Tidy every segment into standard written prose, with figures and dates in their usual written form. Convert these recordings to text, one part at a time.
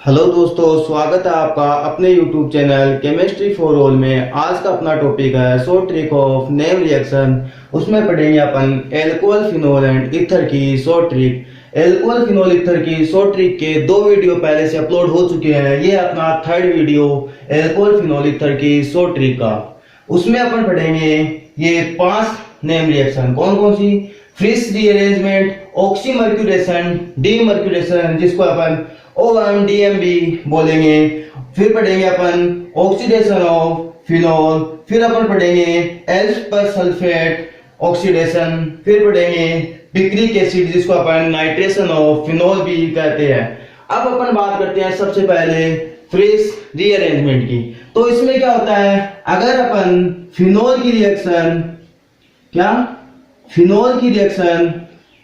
Hello दोस्तों, स्वागत है आपका अपने YouTube channel chemistry for all में। आज का अपना टॉपिक है short trick of name reaction. उसमें पढ़ेंगे अपन एल्कोहल फिनोल एंड ईथर की short trick. Alcohol phenol ether की शॉर्ट ट्रिक के दो वीडियो पहले से अपलोड हो चुके हैं। ये अपना third video alcohol phenol ether की शॉर्ट ट्रिक का। उसमें अपन पढ़ेंगे ये 5 नेम रिएक्शन। कौन कौन सी? फ्रिस रीअरेंजमेंट, ऑक्सीमर्क्यूरेशन, डीमर्क्यूरेशन जिसको अपन OMDMB बोलेंगे। फिर पढ़ेंगे अपन ऑक्सीडेशन ऑफ फिनोल। फिर अपन पढ़ेंगे एल्फ पर सल्फेट ऑक्सीडेशन। फिर पढ़ेंगे पिक्रिक एसिड जिसको अपन नाइट्रेशन ऑफ फिनोल भी कहते हैं। अब अपन बात करते हैं सबसे पहले फ्रिस रीअरेंजमेंट की। तो इसमें क्या होता है, अगर अपन फिनोल की रिएक्शन फिनोल की रिएक्शन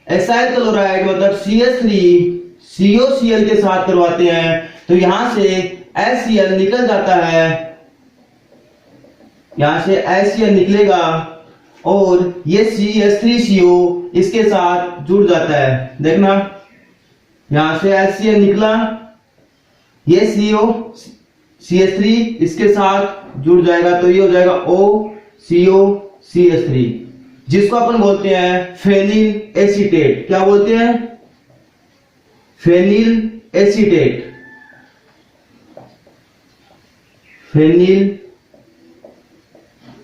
एसाइल क्लोराइड मतलब CH3 COCl के साथ करवाते हैं तो यहां से HCl निकल जाता है। यहां से HCl निकलेगा और ये CH3CO इसके साथ जुड़ जाता है। देखना, यहां से HCl निकला, ये CH3 इसके साथ जुड़ जाएगा तो ये हो जाएगा OCOCH3 जिसको अपन बोलते हैं फेनिल एसीटेट। क्या बोलते हैं? Phenyl acetate. Phenyl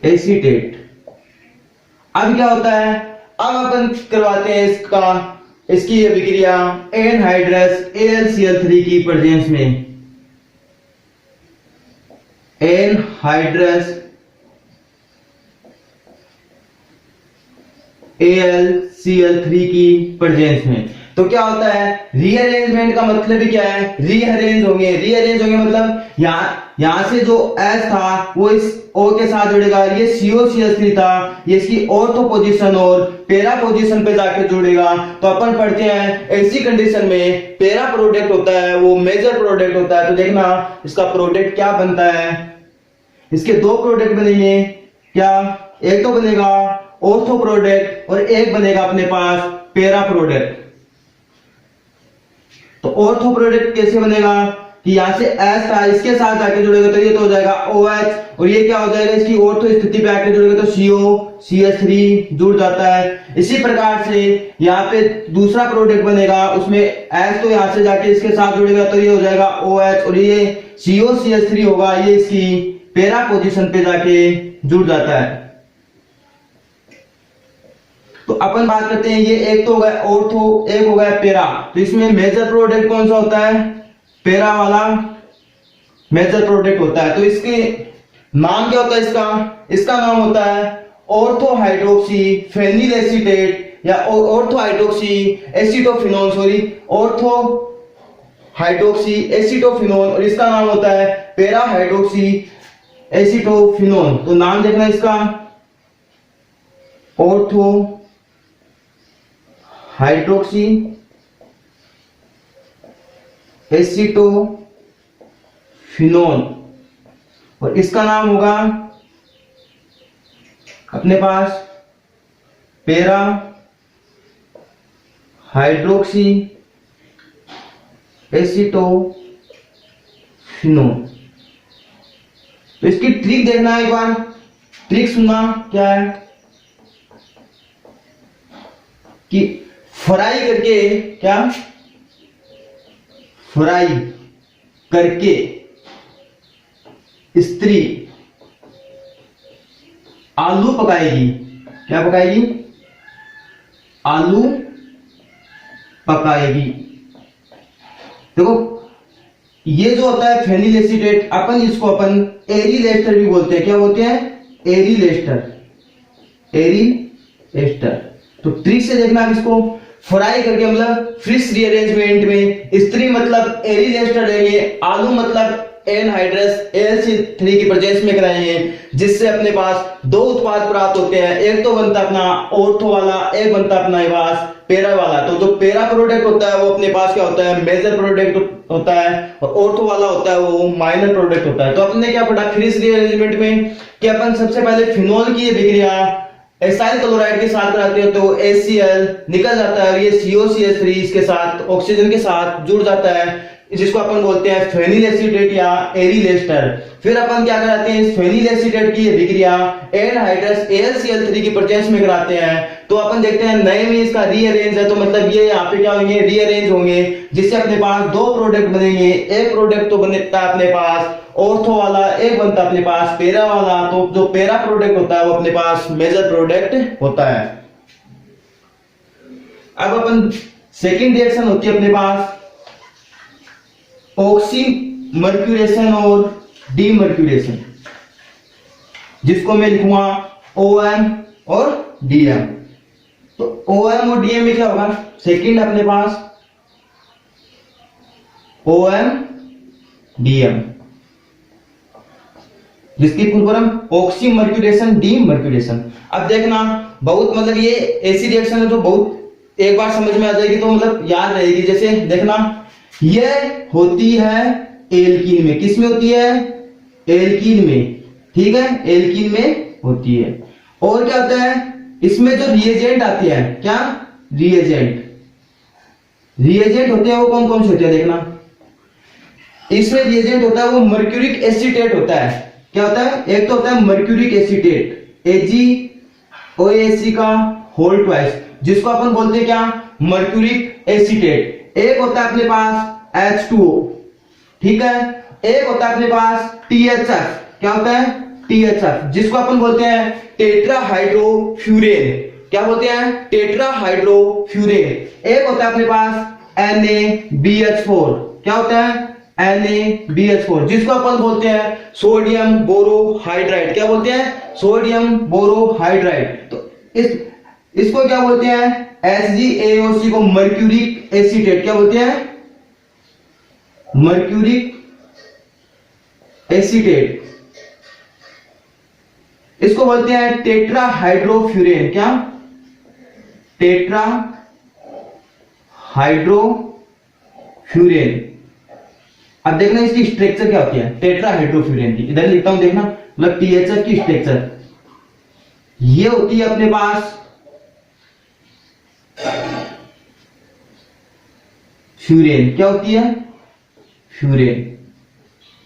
acetate. अब क्या होता है, अब अपन करवाते हैं इसकी अभिक्रिया एनहाइड्रस AlCl3 की प्रेजेंस में। एनहाइड्रस AlCl3 की प्रेजेंस में। तो क्या होता है, रीअरेंजमेंट का मतलब ही क्या है? रीअरेंज होंगे मतलब यहां से जो S था वो इस O के साथ जुड़ेगा। ये COCH3 था, ये इसकी ऑर्थो पोजीशन और पेरा पोजीशन पे जाके जुड़ेगा। तो अपन पढ़ते हैं ऐसी कंडीशन में पेरा प्रोडक्ट होता है वो मेजर प्रोडक्ट होता है। तो देखना इसका प्रोडक्ट क्या बनता है। इसके दो प्रोडक्ट बनेंगे। क्या? एक तो बनेगा ऑर्थो प्रोडक्ट और एक बनेगा अपने पास पेरा प्रोडक्ट। तो ऑर्थो प्रोडक्ट कैसे बनेगा कि यहां से S था इसके साथ जाके जुड़ेगा तो ये तो हो जाएगा OH और ये क्या हो जाएगा, इसकी ऑर्थो स्थिति पे आके जुड़ेगा तो COCH3 जुड़ जाता है। इसी प्रकार से यहाँ पे दूसरा प्रोडक्ट बनेगा, उसमें S तो यहां से जाके इसके साथ जुड़ेगा तो ये हो जाएगा OH और ये COCH3 होगा, ये इसकी पेरा पोजीशन पे जाके जुड़ जाता है। तो अपन बात करते हैं, ये एक तो हो गया ऑर्थो, एक हो गया पेरा। तो इसमें मेजर प्रोडक्ट कौन सा होता है? पेरा वाला मेजर प्रोडक्ट होता है। तो इसके नाम क्या होता है? इसका नाम होता है ऑर्थो हाइड्रोक्सी फेनिल एसीटेट या ऑर्थो हाइड्रोक्सी एसिटोफिनोल, ऑर्थो हाइड्रोक्सी एसिटोफिनोल और इसका नाम होता है पेरा हाइड्रोक्सी एसिटोफिनोल। तो नाम देखना इसका, ऑर्थो हाइड्रोक्सी एसिटोफिनोल और इसका नाम होगा अपने पास पेरा हाइड्रोक्सी एसिटोफिनोल। तो इसकी ट्रिक देखना एक बार, ट्रिक सुनना क्या है कि फ्राई करके, क्या फ्राई करके स्त्री आलू पकाएगी। क्या पकाएगी? आलू पकाएगी। देखो ये जो होता है फेनिल एसीटेट, अपन इसको अपन एरिल एस्टर भी बोलते हैं। क्या बोलते हैं? Aryl ester. तो ट्रिक से देखना इसको फ्राई करके मतलब फ्रिस रीअरेंजमेंट में स्त्री मतलब एरिल एस्टर रहेंगे, आलू मतलब एनहाइड्रस AlCl3 की प्रेजेंस में कराएंगे, जिससे अपने पास दो उत्पाद प्राप्त होते हैं। एक तो बनता अपना ऑर्थो वाला, एक बनता अपना पेरा वाला। तो जो पेरा प्रोडक्ट होता है वो अपने पास क्या होता है? मेजर प्रोडक्ट होता है और ऑर्थो वाला होता है वो माइनर प्रोडक्ट होता है। तो अपने क्या पढ़ा फ्रिस रीअरेंजमेंट में कि अपन सबसे पहले फिनोल की अभिक्रिया एसाइल क्लोराइड के साथ कराते हो तो HCl निकल जाता है और ये COCH3 इसके साथ ऑक्सीजन के साथ जुड़ जाता है। जिसको अपन बोलते हैं फेनिल एसीटेट या एरिल एस्टर। फिर अपन क्या कराते हैं, इस फेनिल एसीटेट की अभिक्रिया एनहाइड्रस AlCl3 की प्रेजेंस में कराते हैं। तो अपन देखते हैं नए में इसका रीअरेंज है, तो मतलब ये यहाँ पे क्या होंगे, रीअरेंज होंगे, जिससे अपने पास दो प्रोडक्ट बनेंगे। एक प्रोडक्ट तो बनता है अपने पास ऑर्थो वाला, एक बनता है अपने पास पैरा वाला। तो जो पैरा प्रोडक्ट होता है वो अपने पास मेजर प्रोडक्ट होता है। अब अपन सेकेंड रिएक्शन होती है अपने पास ऑक्सीमर्क्यूरेशन और डीमर्क्यूरेशन, जिसको मैं लिखूंगा OM और DM। तो OM और DM में क्या होगा, सेकेंड अपने पास OM DM, जिसकी फुल फॉर्म ऑक्सीमर्क्यूरेशन डीमर्क्यूरेशन। अब देखना बहुत मतलब ये ऐसी रिएक्शन है जो बहुत एक बार समझ में आ जाएगी तो मतलब याद रहेगी। जैसे देखना ये होती है एल्कीन में, किस में होती है, एल्कीन में, ठीक है, एल्कीन में होती है। और क्या होता है इसमें जो रिएजेंट आती है, क्या रिएजेंट होते हैं वो कौन कौन से होते हैं, देखना इसमें रिएजेंट होता है वो मर्क्यूरिक एसीटेट होता है। क्या होता है, एक तो होता है मर्क्यूरिक एसीटेट AgOAc का होल ट्वाइस, जिसको अपन बोलते हैं क्या, मर्क्यूरिक एसीटेट। एक होता है अपने पास H2O, ठीक है, एक होता है अपने पास THF। क्या होता है THF, जिसको अपन बोलते हैं टेट्राहाइड्रोफ्यूरेन। क्या बोलते हैं, टेट्राहाइड्रोफ्यूरेन। एक होता है अपने पास NaBH4। क्या होता है NaBH4, जिसको अपन बोलते हैं सोडियम बोरोहाइड्राइड। क्या बोलते हैं, सोडियम बोरोहाइड्राइड। तो इसको क्या बोलते हैं HgAOC को मर्क्यूरिक एसीटेट। क्या बोलते हैं, मर्क्यूरिक एसीटेट। इसको बोलते हैं टेट्राहाइड्रोफ्यूरेन। क्या, टेट्राहाइड्रोफ्यूरेन। अब देखना इसकी स्ट्रक्चर क्या होती है टेट्राहाइड्रोफ्यूरेन की, इधर लिखता हूं देखना, मतलब THF की स्ट्रक्चर ये होती है अपने पास फ्यूरेन। क्या होती है, फ्यूरेन,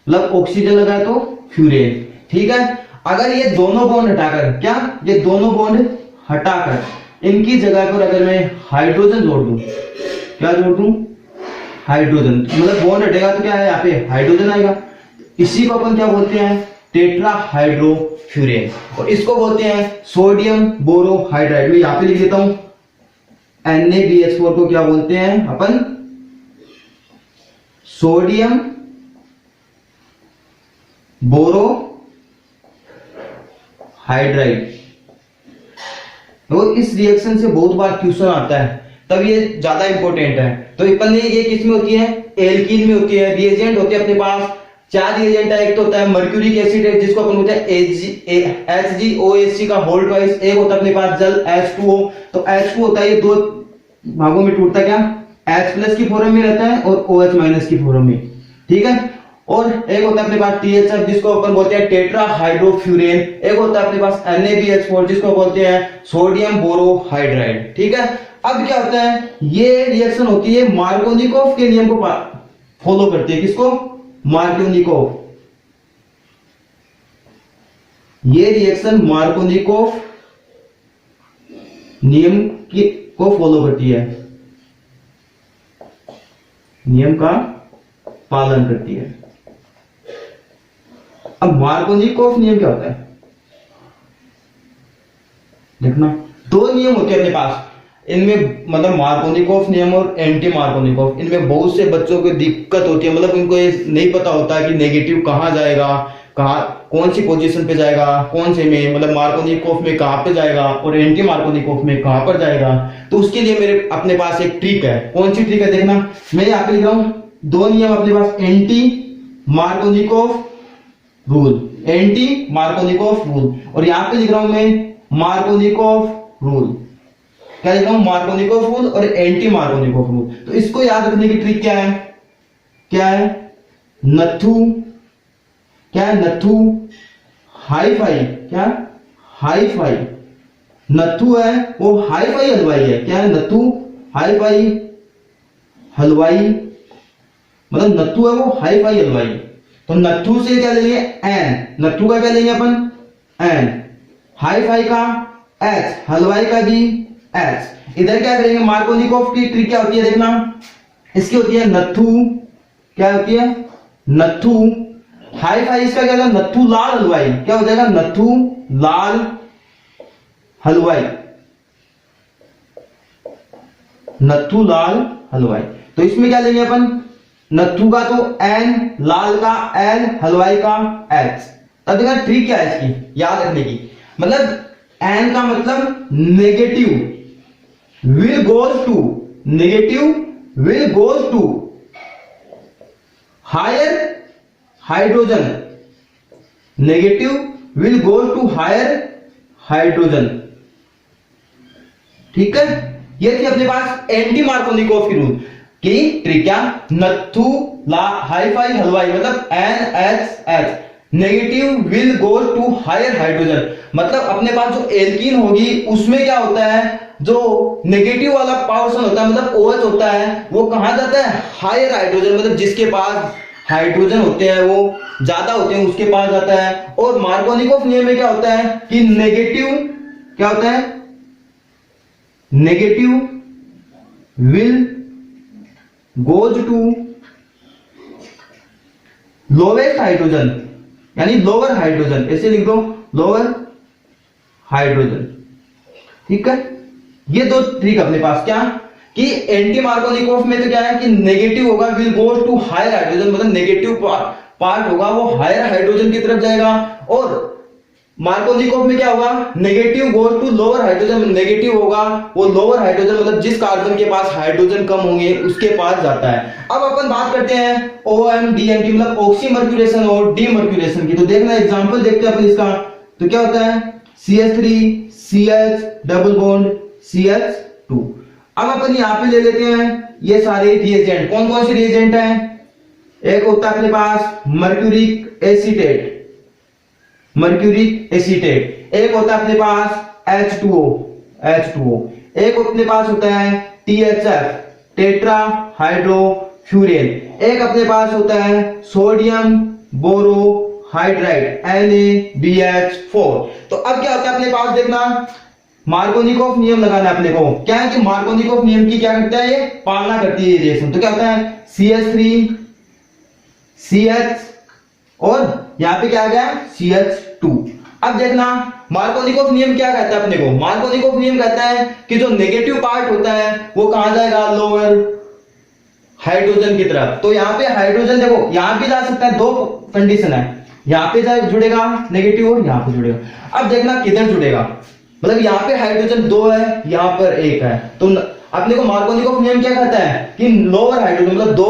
मतलब ऑक्सीजन लगा है तो फ्यूरेन, ठीक है। अगर ये दोनों बॉन्ड हटाकर, क्या ये दोनों बॉन्ड हटाकर इनकी जगह पर अगर मैं हाइड्रोजन जोड़ दूं, क्या जोड़ दूं, हाइड्रोजन, मतलब बॉन्ड हटेगा तो क्या है यहाँ पे हाइड्रोजन आएगा। इसी को अपन क्या बोलते हैं, टेट्राहाइड्रोफ्यूरेन। और इसको बोलते हैं सोडियम बोरोहाइड्राइड। मैं यहाँ पे लिख देता हूं NaBH4 को क्या बोलते हैं अपन, सोडियम बोरोहाइड्राइड। तो इस रिएक्शन से बहुत बार क्वेश्चन आता है, तब ये ज्यादा इंपॉर्टेंट है। तो अपन ने ये किस में होती है, एल्कीन में होती है। रिएजेंट होते हैं अपने पास चार रिएजेंट है। एक तो होता है मर्क्यूरिक एसिड, जिसको अपन बोलते हैं HgOAc का होल ट्वाइस। एक होता है अपने पास जल H2O। तो H2O होता है ये दो भागों में टूटता है, क्या H+ की फॉर्म में रहता है और OH- की फॉर्म में, ठीक है। और एक होता है अपने पास THF, जिसको अपन बोलते हैं टेट्राहाइड्रोफ्यूरेन। एक होता है अपने पास NaBH4, जिसको बोलते हैं सोडियम बोरोहाइड्राइड, ठीक है। अब क्या होता है, ये रिएक्शन होती है मार्कोनिकोव के नियम को फॉलो करती है। किसको, मार्कोनिकोव। ये रिएक्शन मार्कोनिकोव नियम को फॉलो करती है, नियम का पालन करती है। अब मार्कोनिकोव नियम क्या होता है, देखना दो नियम होते हैं अपने पास। इनमें मतलब मार्कोनिकोव नियम और एंटी मार्कोनिकोव, इनमें बहुत से बच्चों को दिक्कत होती है। मतलब इनको ये नहीं पता होता कि नेगेटिव कहां जाएगा, कहां कौन सी पोजीशन पे जाएगा, कौन से में, मतलब मार्कोनिकोव में कहां पे जाएगा और एंटी मार्कोनिकोव में कहां पर जाएगा। तो उसके लिए मेरे अपने पास एक ट्रिक है। कौन सी ट्रिक है, देखना मैं यहाँ पे लिख रहा हूं दो नियम अपने पास, anti Markovnikov rule, anti Markovnikov rule, और यहां पे लिख रहा हूं मैं मार्कोनिकोव रूल। क्या लिख रहा हूं, मार्कोनिकोव रूल और एंटी मार्कोनिकोव रूल। तो इसको याद रखने की ट्रिक क्या है, क्या है, नथु, क्या है, नथु हाई फाई, क्या हाई फाई, नथु है वो हाई फाई हलवाई है। क्या है, नथु हाई फाई हलवाई मतलब नत्थु है वो हाई फाई हलवाई। तो नत्थु से क्या लेंगे एन, नत्थु का क्या लेंगे अपन एन, हाई फाई का एच, हलवाई का भी एच। इधर क्या करेंगे मार्कोनिकॉफ की ट्रिक क्या होती है देखना, इसकी होती है नत्थु, क्या होती है नत्थु हाई फाई, इसका क्या होगा नत्थु लाल हलवाई, क्या हो जाएगा नत्थु लाल हलवाई, नत्थु लाल हलवाई। तो इसमें क्या लेंगे अपन नत्थु का तो एन, लाल का एल, हलवाई का एच। अब देखा ट्रिक क्या है इसकी याद रखने की, मतलब एन का मतलब negative will goes to, negative will goes to higher hydrogen, negative will goes to higher hydrogen. ठीक है, ये थी अपने पास एंटी मार्कोनिकॉफ की रूल की ट्रिक, क्या नत्थु ला हाई फाई हलवाई मतलब N H H, negative will goes to higher hydrogen. मतलब अपने पास जो एल्कीन होगी उसमें क्या होता है, जो नेगेटिव वाला पार्सन होता है मतलब OH होता है, वो कहां जाता है हायर हाइड्रोजन, मतलब जिसके पास हाइड्रोजन होते हैं वो ज्यादा होते हैं उसके पास जाता है। और मार्कोनिकॉफ नियम में क्या होता है कि नेगेटिव क्या होता है, negative will goes to lowest hydrogen, यानी लोअर हाइड्रोजन, ऐसे लिख दो लोअर हाइड्रोजन। ठीक है, ये दो ट्रिक अपने पास, क्या कि एंटी मार्कोनिकॉफ में तो क्या है कि नेगेटिव होगा will goes to higher hydrogen, मतलब नेगेटिव पार्ट होगा वो हायर हाइड्रोजन की तरफ जाएगा, और मार्कोनिकॉफ में क्या होगा negative goes to lower hydrogen, negative होगा वो लोअर हाइड्रोजन मतलब जिस कार्बन के पास हाइड्रोजन कम होंगे उसके पास जाता है। अब अपन बात करते हैं OMDMP मतलब ऑक्सीमर्क्यूरेशन और डीमर्क्यूरेशन की। तो देखना एग्जांपल देखते हैं अपन इसका, तो क्या होता है CH3 CH double bond CH2। अब अपन यहां पे ले लेते हैं ये सारे रिएजेंट, कौन कौन से रिएजेंट हैं, एक होता है अपने पास मर्क्यूरिक एसीटेट, मर्क्यूरिक एसीटेट, एक होता है अपने पास H2O, एक अपने पास होता है THF टेट्रा हाइड्रोफ्यूरेन, एक अपने पास होता है सोडियम बोरोहाइड्राइड NaBH4। तो अब क्या होता है अपने पास देखना मार्कोनिकॉफ नियम लगाना है अपने को, क्या है कि मार्कोनिकॉफ नियम की क्या करता है ये पालना करती है रिएक्शन। तो क्या होता है CH3 CH और यहां पे क्या आ गया CH2। अब देखना मार्कोनिकॉफ नियम क्या कहता है अपने को, मार्कोनिकॉफ नियम कहता है कि जो नेगेटिव पार्ट होता है वो कहां जाएगा लोअर हाइड्रोजन की तरफ। तो यहां पे हाइड्रोजन देखो यहां भी जा सकता है, दो कंडीशन है, यहां पे जुड़ेगा नेगेटिव और यहां पे जुड़ेगा। अब देखना किधर जुड़ेगा, मतलब यहाँ पे हाइड्रोजन 2 है यहाँ पर 1 है, तो अपने को मार्कोनिकॉफ नियम क्या कहता है कि लोअर हाइड्रोजन मतलब 2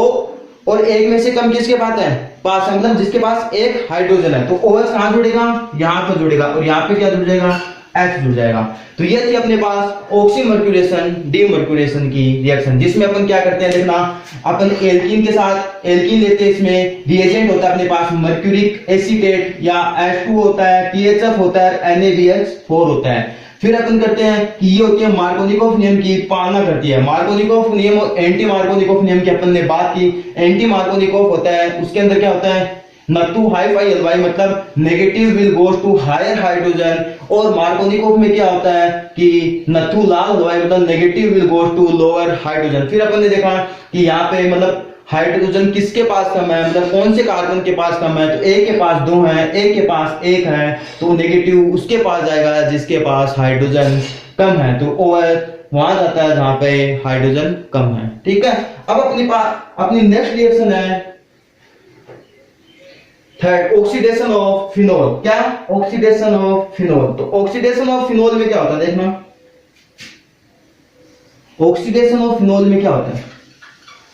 और 1 में से कम किसके पास है मतलब जिसके पास एक हाइड्रोजन है, तो OH कहां जुड़ेगा यहां पर जुड़ेगा, और यहाँ पे क्या जुड़ जाएगा H जुड़ जाएगा। तो ये थी अपने पास ऑक्सीमर्क्यूरेशन डीमर्क्यूरेशन की रिएक्शन, जिसमें अपन क्या करते हैं देखना, अपन एल्कीन के साथ एल्कीन लेते हैं, इसमें रिएजेंट होता है अपने पास मर्क्यूरिक एसीटेट या H2 होता है, THF होता है, NaBH4 होता है। फिर अपन करते हैं कि ये होती है मार्कोनिकॉफ नियम की पालना करती है। मार्कोनिकॉफ नियम और एंटी मार्कोनिकॉफ नियम की अपन ने बात की। एंटी मार्कोनिकॉफ होता है उसके अंदर क्या होता है नत्थु हाई फाई हलवाई मतलब negative will goes to higher hydrogen, और मार्कोनिकॉफ में क्या होता है कि नत्थु लाल हलवाई मतलब negative will goes to lower hydrogen. फिर अपन ने देखा कि यहाँ पे मतलब हाइड्रोजन किसके पास कम है, मतलब कौन से कार्बन के पास कम है, तो एक के पास 2 है, एक के पास 1 है, तो नेगेटिव उसके पास जाएगा जिसके पास हाइड्रोजन कम है, तो OH वहां जाता है जहां पे हाइड्रोजन कम है। ठीक है, अब अपनी अपनी नेक्स्ट रिएक्शन है थर्ड ऑक्सीडेशन ऑफ फिनोल। क्या ऑक्सीडेशन ऑफ फिनोल, तो ऑक्सीडेशन ऑफ फिनोल में क्या होता है देखना, ऑक्सीडेशन ऑफ फिनोल में क्या होता है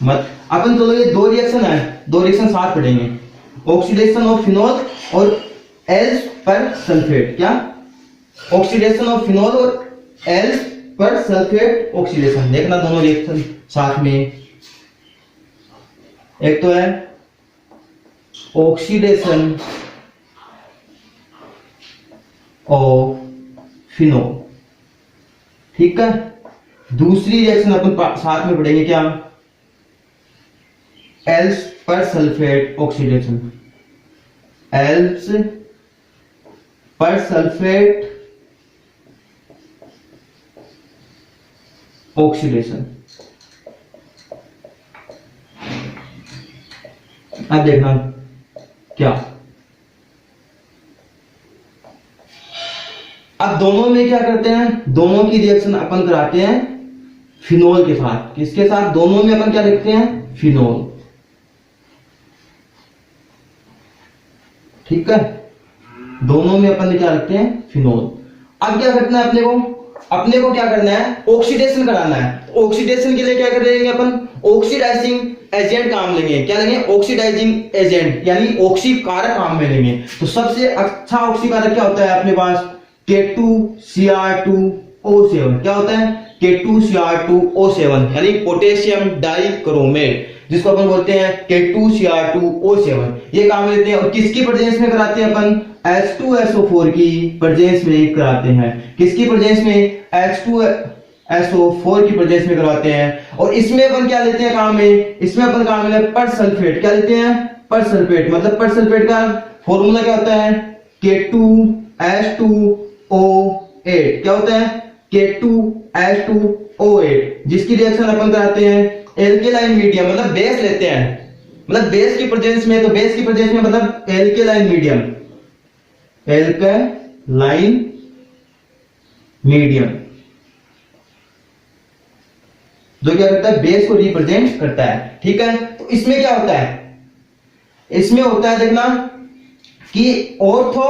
मत अपन चलो ये दो रिएक्शन है, दो रिएक्शन साथ पढ़ेंगे, ऑक्सीडेशन ऑफ फिनोल और एल्स पर सल्फेट। क्या ऑक्सीडेशन ऑफ फिनोल और एल्स पर सल्फेट ऑक्सीडेशन, देखना दोनों रिएक्शन साथ में। एक तो है ऑक्सीडेशन ऑफ फिनोल, ठीक है। दूसरी रिएक्शन अपन साथ में पढ़ेंगे क्या, एल्स पर सल्फेट ऑक्सीडेशन, एल्स पर सल्फेट ऑक्सीडेशन। अब देखना क्या, अब दोनों में क्या करते हैं, दोनों की रिएक्शन अपन कराते हैं फिनोल के साथ। किसके साथ? दोनों में अपन क्या लिखते हैं? फिनोल। ठीक है, दोनों में अपन क्या लिखते हैं? फिनोल। अब क्या करना है अपने को क्या करना है? ऑक्सीडेशन कराना है। ऑक्सीडेशन के लिए क्या करेंगे अपन? ऑक्सीडाइजिंग एजेंट काम लेंगे। क्या लेंगे? ऑक्सीडाइजिंग एजेंट, यानी ऑक्सीकारक काम में लेंगे। तो सबसे अच्छा ऑक्सीकारक क्या होता है अपने पास? K2Cr2O7। क्या होता है? K2Cr2O7, यानी पोटेशियम डाइक्रोमेट, जिसको अपन बोलते हैं K2Cr2O7। ये काम लेते हैं और किसकी प्रेजेंस में कराते हैं अपन? H2SO4 की प्रेजेंस में कराते हैं। किसकी प्रेजेंस में? H2SO4 की प्रेजेंस में करवाते हैं। और इसमें अपन क्या लेते हैं काम में? इसमें अपन काम लेते हैं पर सल्फेट। क्या लेते हैं? पर सल्फेट। मतलब पर सल्फेट का फॉर्मूला क्या होता है? K2H2O8। क्या होता है? K2H2O8, जिसकी रिएक्शन अपन कराते हैं एल्केलाइन मीडियम, मतलब बेस लेते हैं, मतलब बेस की प्रेजेंस में। तो बेस की प्रेजेंस में मतलब एल्केलाइन मीडियम, एल्केलाइन मीडियम जो क्या करता है? बेस को रिप्रेजेंट करता है। ठीक है, तो इसमें क्या होता है? इसमें होता है देखना कि ऑर्थो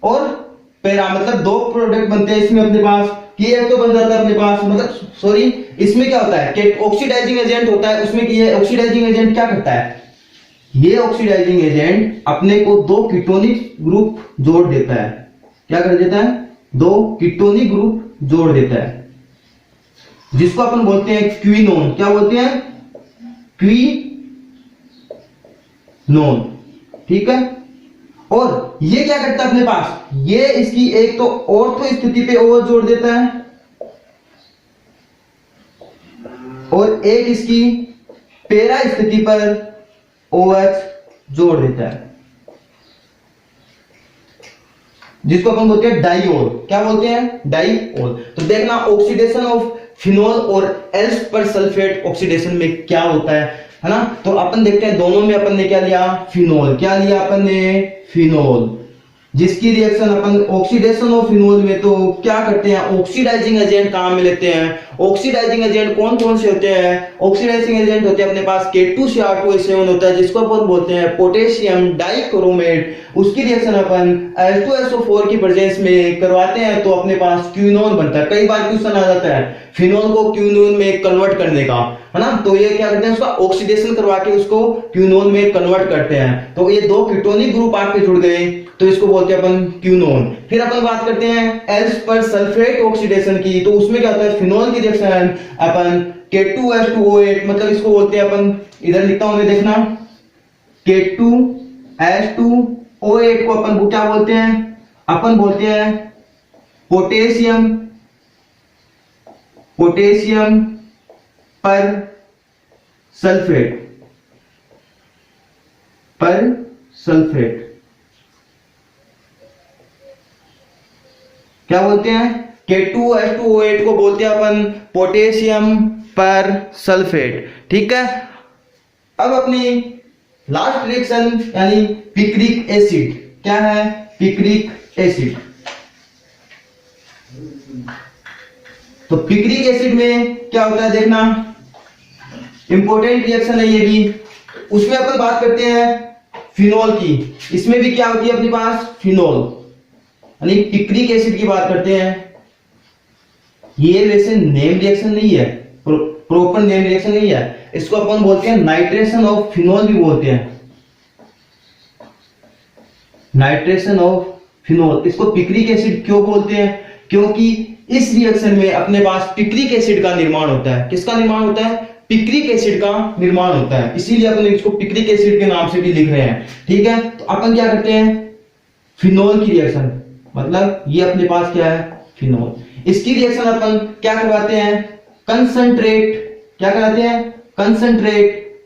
और पैरा, मतलब दो प्रोडक्ट बनते हैं इसमें अपने पास। कि एक तो बन जाता है अपने पास, मतलब सॉरी, इसमें क्या होता है कि ऑक्सीडाइजिंग एजेंट होता है। उसमें ये ऑक्सीडाइजिंग एजेंट क्या करता है? ये ऑक्सीडाइजिंग एजेंट अपने को दो कीटोनिक ग्रुप जोड़ देता है। क्या कर देता है? दो कीटोनिक ग्रुप जोड़ देता है, जिसको अपन बोलते हैं क्विनोन। क्या बोलते हैं? क्विनोन। ठीक है, और ये क्या करता है अपने पास? ये इसकी एक तो ऑर्थो स्थिति पे OH जोड़ देता है और एक इसकी पैरा स्थिति पर OH जोड़ देता है, जिसको अपन बोलते हैं डाइओल। क्या बोलते हैं? डाइओल। तो देखना ऑक्सीडेशन ऑफ फिनोल और एल्स पर सल्फेट ऑक्सीडेशन में क्या होता है ना। तो अपन देखते हैं दोनों में अपन ने क्या लिया? फिनोल। क्या लिया अपन ने? फिनोल, जिसकी reaction upon oxidation of phenol में तो क्या करते हैं? ऑक्सीडाइजिंग एजेंट काम में लेते हैं। ऑक्सीडाइजिंग एजेंट कौन कौन से होते हैं? ऑक्सीडाइजिंग एजेंट होते हैं अपने पास K2Cr2O7 होता है, जिसको अपन बोलते हैं पोटेशियम डाइक्रोमेट। उसकी रिएक्शन अपन H2SO4 की प्रेजेंस में करवाते हैं तो अपने पास क्विनोन बनता है। कई बार क्वेश्चन आ जाता है फिनोल को क्विनोन में कन्वर्ट करने का, है ना। तो ये क्या करते हैं? उसका ऑक्सीडेशन करवा के उसको क्विनोन में कन्वर्ट करते हैं। तो ये दो कीटोनिक ग्रुप आपके जुड़ गए तो इसको बोलते हैं अपन क्विनोन। फिर अपन बात करते हैं एल्स पर सल्फेट ऑक्सीडेशन की। तो उसमें क्या होता है? फिनोल की रिएक्शन अपन K2H2O8, मतलब इसको बोलते हैं अपन, इधर लिखता हूं मैं, देखना K2H2O8 को अपन क्या बोलते हैं? अपन बोलते हैं पोटेशियम पर सल्फेट। क्या बोलते हैं? K2H2O8 को बोलते हैं अपन पोटेशियम पर सल्फेट। ठीक है, अब अपनी लास्ट रिएक्शन यानी पिक्रिक एसिड। क्या है? Picric acid. तो पिक्रिक एसिड में क्या होता है देखना, इंपॉर्टेंट रिएक्शन है ये भी। उसमें अपन बात करते हैं फिनोल की। इसमें भी क्या होती है अपने पास? फिनोल, यानी पिक्रिक एसिड की बात करते हैं। ये वैसे नेम रिएक्शन नहीं है, प्रॉपर नेम रिएक्शन नहीं है। इसको अपन बोलते हैं नाइट्रेशन ऑफ फिनोल भी बोलते हैं, नाइट्रेशन ऑफ फिनोल। इसको पिक्रिक एसिड क्यों बोलते हैं? क्योंकि इस रिएक्शन में अपने पास पिक्रिक एसिड का निर्माण होता है। किसका निर्माण होता है? पिक्रिक एसिड का निर्माण होता है, इसीलिए अपन इसको पिक्रिक एसिड के नाम से भी लिख रहे हैं। ठीक है, तो अपन क्या करते हैं? फिनोल की रिएक्शन, मतलब ये अपने पास क्या है? फिनोल। इसकी रिएक्शन अपन क्या करवाते हैं? कंसंट्रेट। क्या कराते हैं? कंसंट्रेट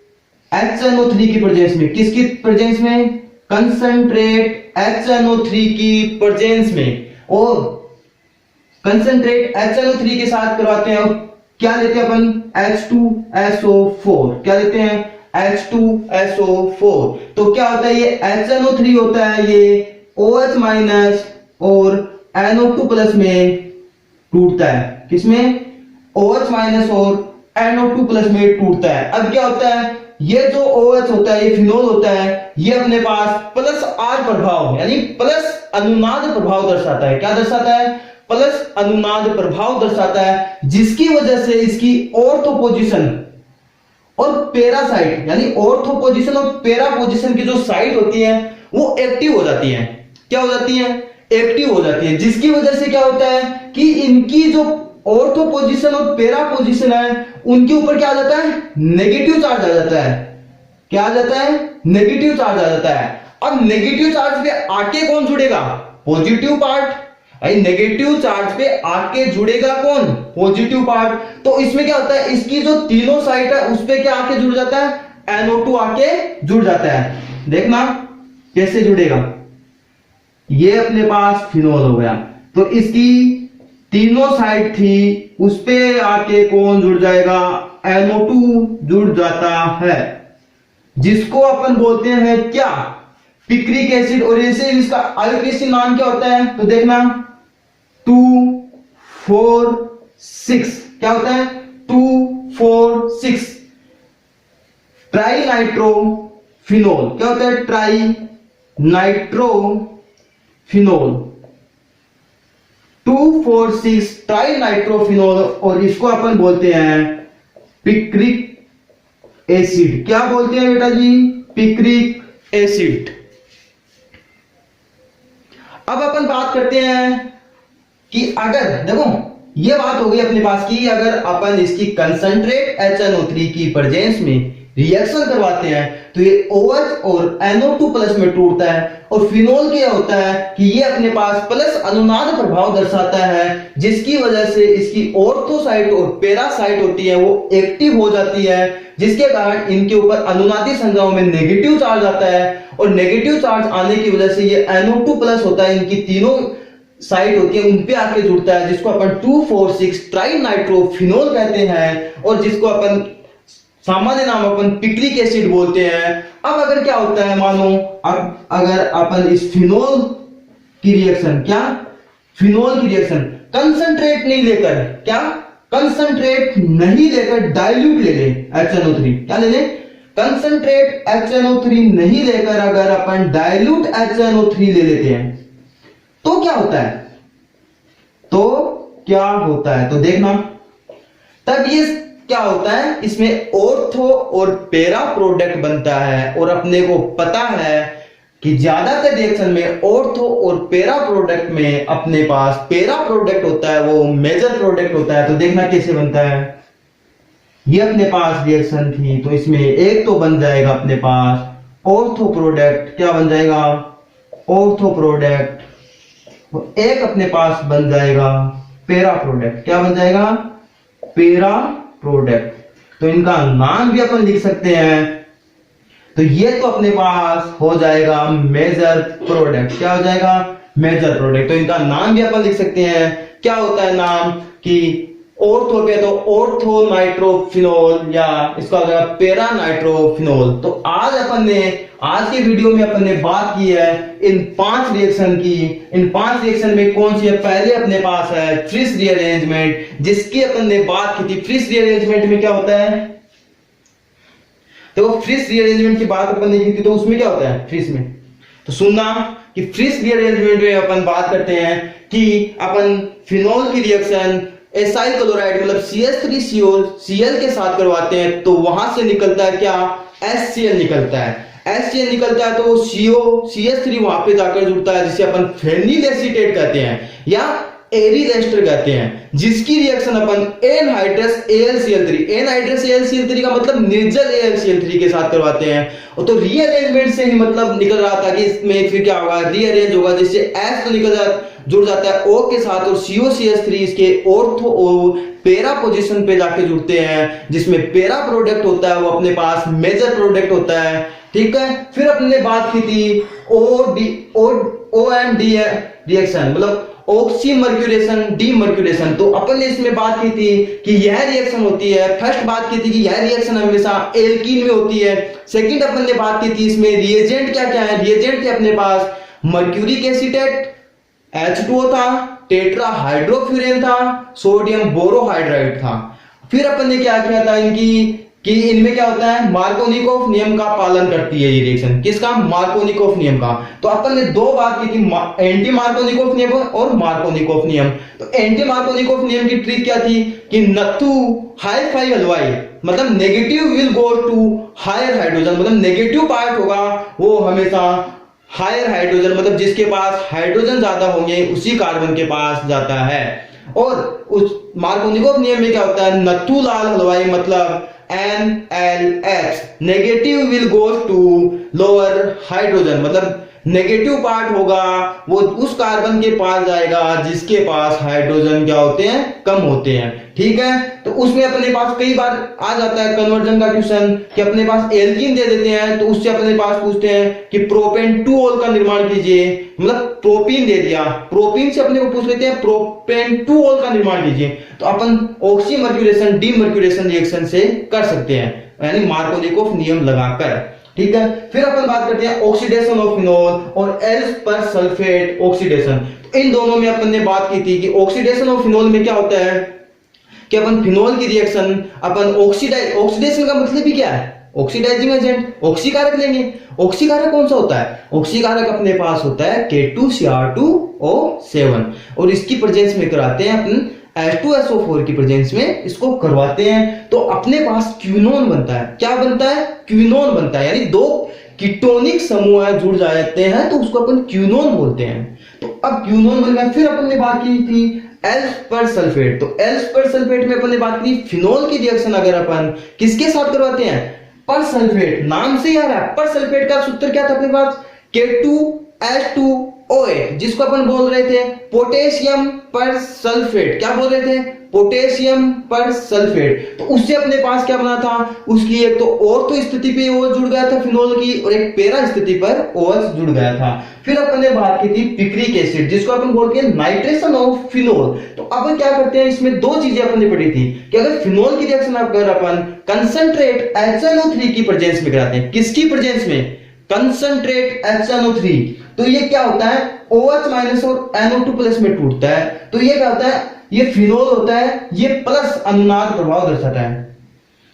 HNO3 की प्रेजेंस में, किसकी प्रेजेंस में? कंसंट्रेट HNO3 की प्रेजेंस में। और कंसंट्रेट HNO3 के साथ करवाते हैं, क्या लेते हैं अपन? H2SO4। क्या लेते हैं? H2SO4। तो क्या होता है? ये HNO3 होता है, ये OH माइनस और NO2 प्लस में टूटता है। किसमें? OH माइनस और NO2 प्लस में टूटता है। अब क्या होता है? ये जो OH होता है, ये फिनोल होता है, ये अपने पास प्लस R प्रभाव यानी प्लस अनुनाद प्रभाव दर्शाता है। क्या दर्शाता है? प्लस अनुनाद प्रभाव दर्शाता है, जिसकी वजह से इसकी ऑर्थो पोजीशन और पेरा साइट यानी ऑर्थो पोजीशन और पेरा पोजीशन की जो साइट होती है वो एक्टिव हो जाती है। क्या हो जाती है? एक्टिव हो जाती है, जिसकी वजह से क्या होता है कि इनकी जो ऑर्थो पोजीशन और पेरा पोजीशन है उनके ऊपर क्या आ जाता है? नेगेटिव चार्ज आ जाता है। क्या आ जाता है? नेगेटिव चार्ज आ जाता है। अब नेगेटिव चार्ज पे आके कौन जुड़ेगा? Positive part. नेगेटिव चार्ज पे आके जुड़ेगा कौन? Positive part. तो इसमें क्या होता है? इसकी जो तीनों साइड है उस पे क्या आके जुड़ जाता है? NO2 आके जुड़ जाता है। देखना कैसे जुड़ेगा। ये अपने पास फिनोल हो गया, तो इसकी तीनों साइड थी उस पे आके कौन जुड़ जाएगा? NO2 जुड़ जाता है, जिसको अपन बोलते हैं क्या? Picric acid. और ऐसे इसका आईयूपीएसी नाम क्या होता है? तो देखना 2,4,6। क्या होता है? 2,4,6 ट्राई नाइट्रोफिनोल। क्या होता है? Try nitrophenol 2,4,6 try nitrophenol. और इसको अपन बोलते हैं पिक्रिक एसिड। क्या बोलते हैं बेटा जी? Picric acid. अब अपन बात करते हैं कि अगर देखो ये बात हो गई अपने पास की, अगर अपन इसकी कंसंट्रेट HNO3 की प्रेजेंस में रिएक्शन करवाते हैं तो ये OH और NO2 प्लस में टूटता है। और फिनोल क्या होता है कि ये अपने पास प्लस अनुनाद प्रभाव दर्शाता है, जिसकी वजह से इसकी ऑर्थोसाइट और पेरासाइट होती है वो एक्टिव हो जाती है, जिसके कारण इनके ऊपर अनुनादी संख्याओं में नेगेटिव चार्ज आता है। और नेगेटिव चार्ज आने की वजह से ये NO2 प्लस होता है, इनकी तीनों साइट होती है उन पे आके जुड़ता है, जिसको अपन 2,4,6 ट्राई नाइट्रोफिनोल कहते हैं, और जिसको अपन सामान्य नाम अपन पिक्रिक एसिड बोलते हैं। अब अगर क्या होता है, मानो अब अगर अपन इस फिनोल की रिएक्शन, क्या फिनोल की रिएक्शन कंसंट्रेट नहीं लेकर, क्या कंसंट्रेट नहीं लेकर डाइल्यूट ले ले HNO3, क्या ले ले? कंसंट्रेट HNO3 नहीं लेकर अगर अपन डाइल्यूट HNO3 ले लेते हैं तो क्या होता है? तो क्या होता है? तो देखना तब ये क्या होता है, इसमें ऑर्थो और पेरा प्रोडक्ट बनता है। और अपने को पता है कि ज्यादातर रिएक्शन में ऑर्थो और पेरा प्रोडक्ट में अपने पास पेरा प्रोडक्ट होता है, वो मेजर प्रोडक्ट होता है। तो देखना कैसे बनता है। ये अपने पास रिएक्शन थी तो इसमें एक तो बन जाएगा अपने पास ऑर्थो प्रोडक्ट। क्या बन जाएगा? Ortho product. एक अपने पास बन जाएगा पेरा प्रोडक्ट। क्या बन जाएगा? पेरा प्रोडक्ट। तो इनका नाम भी अपन लिख सकते हैं। तो ये तो अपने पास हो जाएगा मेजर प्रोडक्ट। क्या हो जाएगा? Major product. तो इनका नाम भी अपन लिख सकते हैं। क्या होता है नाम कि ऑर्थो पे तो ऑर्थो नाइट्रोफिनोल या इसका हो जाएगा पेरा नाइट्रोफिनोल। तो आज अपन ने आज के वीडियो में अपन ने बात की है इन 5 रिएक्शन की। इन 5 रिएक्शन में कौन सी है? पहले अपने पास है फ्रिस रीअरेंजमेंट, जिसकी अपन ने बात की थी। फ्रिस रीअरेंजमेंट में क्या होता है? तो फ्रिस रीअरेंजमेंट की बात अपन ने की थी, तो उसमें क्या होता है फ्रिस में? तो सुनना कि फ्रिस रीअरेंजमेंट में अपन बात करते हैं कि अपन फिनोल की रिएक्शन एसाइल क्लोराइड मतलब CH3COCl के साथ करवाते हैं, तो वहां से निकलता है क्या? HCl निकलता है। HCl निकलता है तो वो CH3 वहां पे जाकर जुड़ता है, जिसे अपन फेनिल एसीटेट कहते हैं, या एरिल एस्टर कहते हैं, जिसकी रिएक्शन अपन एनहाइड्रस AlCl3, एनहाइड्रस AlCl3 का मतलब निर्जल AlCl3 के साथ करवाते हैं। और तो रीअरेंजमेंट से ही मतलब निकल रहा था कि इसमें फिर क्या होगा, रीअरेंज होगा, जिससे S तो जुड़ जाता है O के साथ, और COCH3 इसके ऑर्थो पैरा पोजीशन पे जाके जुड़ते हैं, जिसमें पैरा प्रोडक्ट होता है वो अपने पास मेजर प्रोडक्ट होता है। ठीक है, फिर अपने बात की थी OMD रिएक्शन, मतलब ऑक्सीमर्क्यूरेशन डीमर्क्यूरेशन। तो अपन ने इसमें बात की थी कि यह रिएक्शन होती है, फर्स्ट बात की थी कि यह रिएक्शन हमेशा एल्कीन में होती है। सेकंड अपन ने बात की थी इसमें रिएजेंट क्या क्या है, रिएजेंट थे अपने पास मर्क्यूरिक एसीटेट H2O था, टेट्रा हाइड्रोफ्यूरेन था, सोडियम बोरोहाइड्राइड था। फिर अपन ने क्या किया था कि इनमें क्या होता है, मार्कोनिकोव नियम का पालन करती है ये रिएक्शन। किसका? मार्कोनिकोव नियम का। तो अपन ने दो बात की थी, एंटी मार्कोनिकोव नियम और मार्कोनिकोव नियम। तो एंटी मार्कोनिकोव नियम की ट्रिक क्या थी कि नथु हाई फाई हलवाई, मतलब negative will go to higher hydrogen, मतलब नेगेटिव पार्ट होगा वो हमेशा हायर हाइड्रोजन, मतलब जिसके पास हाइड्रोजन ज्यादा होंगे उसी कार्बन के पास जाता है। और उस मार्कोनिकोव नियम में क्या होता है, नथु लाल हलवाई मतलब NLH, negative will goes to lower hydrogen, मतलब नेगेटिव पार्ट होगा वो उस कार्बन के पास जाएगा जिसके पास हाइड्रोजन क्या होते हैं, कम होते हैं। ठीक है, तो उसमें अपने पास कई बार आ जाता है कन्वर्जन का क्वेश्चन कि अपने पास एल्कीन दे देते हैं, तो उससे अपने पास पूछते हैं कि प्रोपेन 2-ऑल का निर्माण कीजिए, मतलब प्रोपीन दे दिया, प्रोपीन से अपने को पूछ लेते हैं प्रोपेन 2-ऑल का निर्माण कीजिए। तो अपन ऑक्सीमर्क्यूरेशन डीमर्क्यूरेशन रिएक्शन से कर सकते हैं, यानी मार्कोनिकोव नियम लगाकर। ठीक है, फिर अपन बात करते हैं ऑक्सीडेशन ऑफ फिनोल और एल्स पर सल्फेट ऑक्सीडेशन। तो इन दोनों में अपन ने बात की थी कि ऑक्सीडेशन ऑफ फिनोल में क्या होता है कि अपन फिनोल की रिएक्शन अपन ऑक्सीडेशन का मतलब ही क्या है, ऑक्सीडाइजिंग एजेंट, ऑक्सीकारक लेंगे। ऑक्सीकारक कौन सा होता है, ऑक्सीकारक अपने पास होता है K2Cr2O7, और इसकी प्रेजेंस में कराते हैं अपन H2SO4 की प्रेजेंस में इसको करवाते हैं, तो अपने पास क्विनोन बनता है। क्या बनता है, क्विनोन बनता है, यानी दो कीटोनिक समूह जुड़ जाते हैं तो उसको अपन क्विनोन बोलते हैं। तो अब क्विनोन बन गया। फिर अपन ने बात की थी एल्स पर सल्फेट। तो एल्स पर सल्फेट में अपन ने बात की फिनोल की रिएक्शन अगर अपन किसके साथ करवाते हैं, पर सल्फेट, नाम से यार है पर सल्फेट का सूत्र क्या था अपने पास, K2H2O8, जिसको अपन बोल रहे थे पोटेशियम पर सल्फेट। क्या बोल रहे थे, पोटेशियम पर सल्फेट। तो उससे अपने पास क्या बना था, उसकी एक तो ऑर्थो स्थिति पे OH जुड़ गया था फिनोल की, और एक पैरा स्थिति पर OH जुड़ गया था। फिर अपन ने बात की थी पिक्रिक एसिड, जिसको अपन बोलते हैं नाइट्रेशन ऑफ फिनोल। तो अब क्या करते हैं, इसमें दो चीजें अपन ने पढ़ी थी कि अगर फिनोल की रिएक्शन अगर अपन कंसंट्रेट HNO3 की प्रेजेंस में कराते हैं, किसकी प्रेजेंस में, कंसंट्रेट HNO3, तो ये क्या होता है OH- और NO2+ में टूटता है। तो ये क्या होता है, ये फिनोल होता है, ये प्लस अनुनाद प्रभाव दर्शाता है।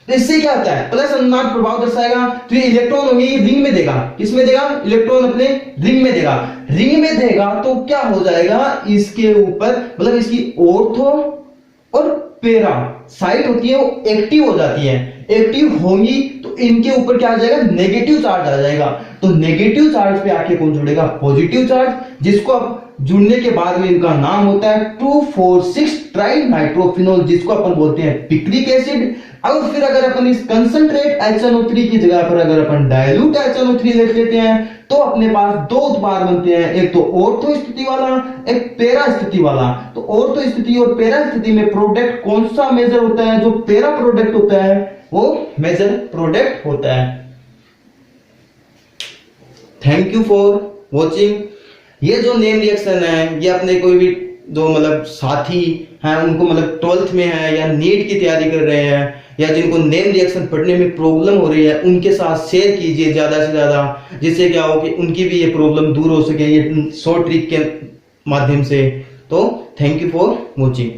तो इससे क्या होता है, प्लस अनुनाद प्रभाव दर्शाएगा, तो ये इलेक्ट्रॉन होंगे ये रिंग में देगा, किसमें देगा, इलेक्ट्रॉन अपने रिंग में देगा। रिंग में देगा तो क्या हो जाएगा, इसके ऊपर मतलब इसकी ऑर्थो और पैरा साइड होती है वो एक्टिव हो जाती है, एक्टिव होंगी तो इनके ऊपर क्या आ जाएगा, नेगेटिव चार्ज आ जाएगा। तो नेगेटिव चार्ज पे आके कौन जुड़ेगा, पॉजिटिव चार्ज, जिसको अब जुड़ने के बाद में इनका नाम होता है 2,4,6 ट्राइनाइट्रोफिनोल, जिसको अपन बोलते हैं पिक्रिक एसिड। और फिर अगर अपन इस कंसंट्रेट HNO3 की जगह पर अगर अपन डाइल्यूट HNO3 लिख लेते हैं तो अपने पास दो उत्पाद बनते हैं, एक तो ऑर्थो स्थिति वाला, एक पैरा स्थिति वाला। तो ऑर्थो स्थिति और पैरा स्थिति में प्रोडक्ट कौन सा मेजर होता है, जो पैरा प्रोडक्ट होता है वो मेजर प्रोडक्ट होता है। Thank you for watching. ये जो नेम रिएक्शन है ये अपने कोई भी जो मतलब साथी हैं उनको मतलब 12th में है या नीट की तैयारी कर रहे हैं या जिनको नेम रिएक्शन पढ़ने में प्रॉब्लम हो रही है उनके साथ शेयर कीजिए ज्यादा से ज्यादा, जिससे क्या हो कि उनकी भी ये प्रॉब्लम दूर हो सके ये शॉर्ट ट्रिक के माध्यम से। तो थैंक यू फॉर वॉचिंग।